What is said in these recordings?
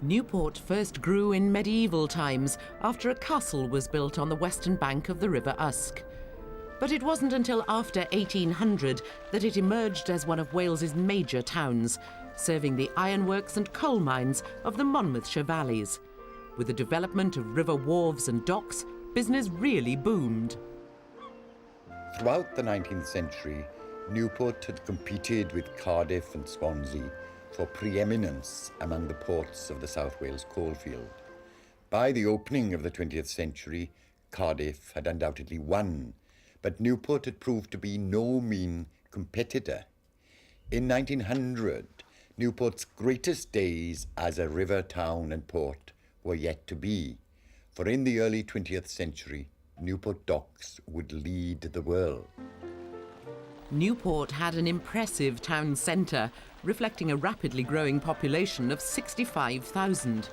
Newport first grew in medieval times after a castle was built on the western bank of the River Usk. But it wasn't until after 1800 that it emerged as one of Wales's major towns, serving the ironworks and coal mines of the Monmouthshire valleys. With the development of river wharves and docks, business really boomed. Throughout the 19th century, Newport had competed with Cardiff and Swansea for preeminence among the ports of the South Wales coalfield. By the opening of the 20th century, Cardiff had undoubtedly won, but Newport had proved to be no mean competitor. In 1900, Newport's greatest days as a river town and port were yet to be, for in the early 20th century, Newport docks would lead the world. Newport had an impressive town centre, reflecting a rapidly growing population of 65,000.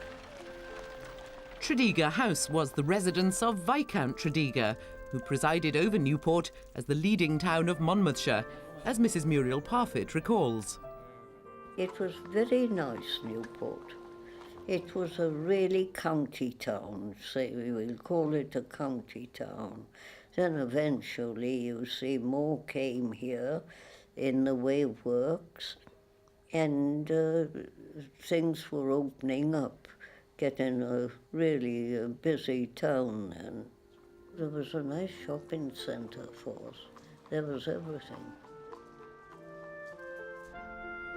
Tredegar House was the residence of Viscount Tredegar, who presided over Newport as the leading town of Monmouthshire, as Mrs. Muriel Parfitt recalls. It was very nice, Newport. It was a really county town, say we will call it a county town. Then eventually, you see, more came here in the way of works, and things were opening up, getting a really busy town then. There was a nice shopping centre for us. There was everything.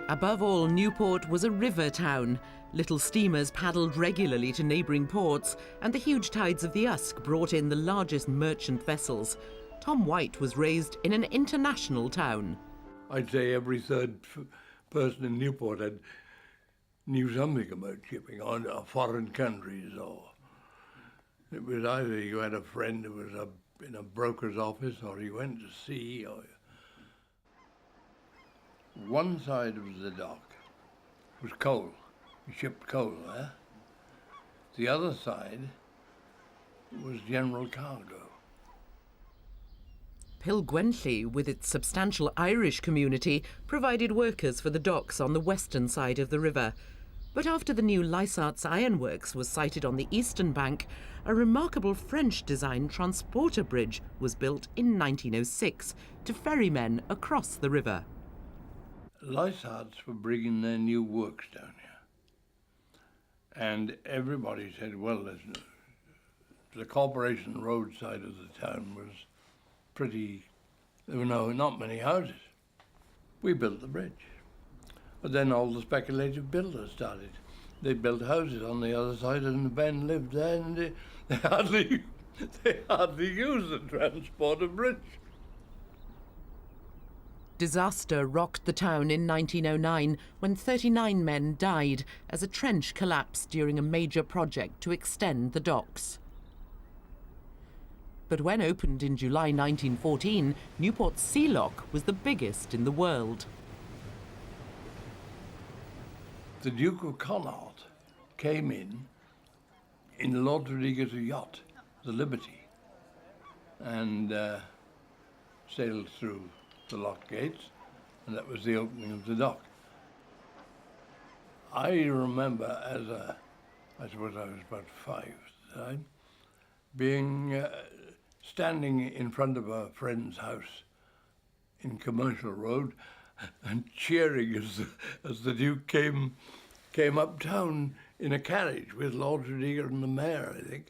Above all, Newport was a river town. Little steamers paddled regularly to neighbouring ports, and the huge tides of the Usk brought in the largest merchant vessels. Tom White was raised in an international town. I'd say every third person in Newport knew something about shipping on foreign countries, or it was either you had a friend who was in a broker's office, or you went to sea. One side of the dock was coal. You shipped coal there. The other side was general cargo. Pilgwenlly, with its substantial Irish community, provided workers for the docks on the western side of the river. But after the new Lysart's ironworks was sited on the eastern bank, a remarkable French-designed transporter bridge was built in 1906 to ferry men across the river. Lysart's were bringing their new works down here. And everybody said, well, the Corporation Road side of the town was pretty, there were not many houses. We built the bridge. But then all the speculative builders started. They built houses on the other side, and the men lived there, and they hardly used the transporter bridge. Disaster rocked the town in 1909 when 39 men died as a trench collapsed during a major project to extend the docks. But when opened in July 1914, Newport's sea lock was the biggest in the world. The Duke of Connaught came in Lord Tredegar's yacht, the Liberty, and sailed through the lock gates, and that was the opening of the dock. I remember I suppose I was about 5 at the time, being standing in front of a friend's house in Commercial Road and cheering as the Duke came uptown in a carriage with Lord Tredegar and the Mayor, I think.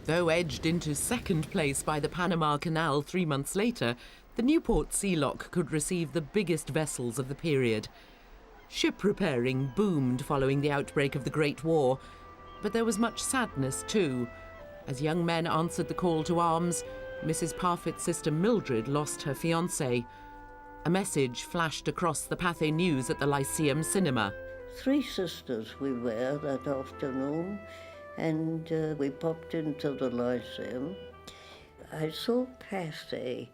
Though edged into second place by the Panama Canal 3 months later, the Newport Sea Lock could receive the biggest vessels of the period. Ship repairing boomed following the outbreak of the Great War, but there was much sadness too. As young men answered the call to arms, Mrs. Parfitt's sister Mildred lost her fiancé. A message flashed across the Pathé News at the Lyceum Cinema. 3 sisters we were that afternoon, and we popped into the Lyceum. I saw Pathé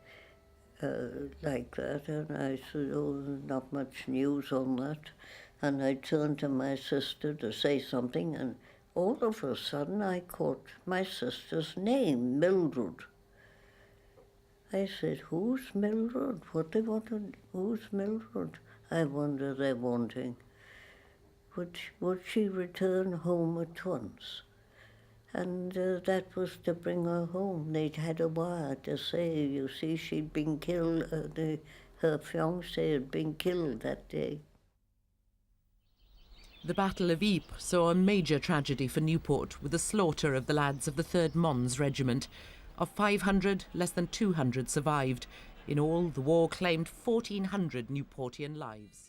like that, and I said, oh, not much news on that. And I turned to my sister to say something, and all of a sudden I caught my sister's name, Mildred. I said, who's Mildred? What they wanted? Who's Mildred? I wonder they're wanting. would she return home at once? And that was to bring her home. They'd had a wire to say, you see, she'd been killed, her fiancé had been killed that day. The Battle of Ypres saw a major tragedy for Newport with the slaughter of the lads of the 3rd Mons Regiment. Of 500, less than 200 survived. In all, the war claimed 1,400 Newportian lives.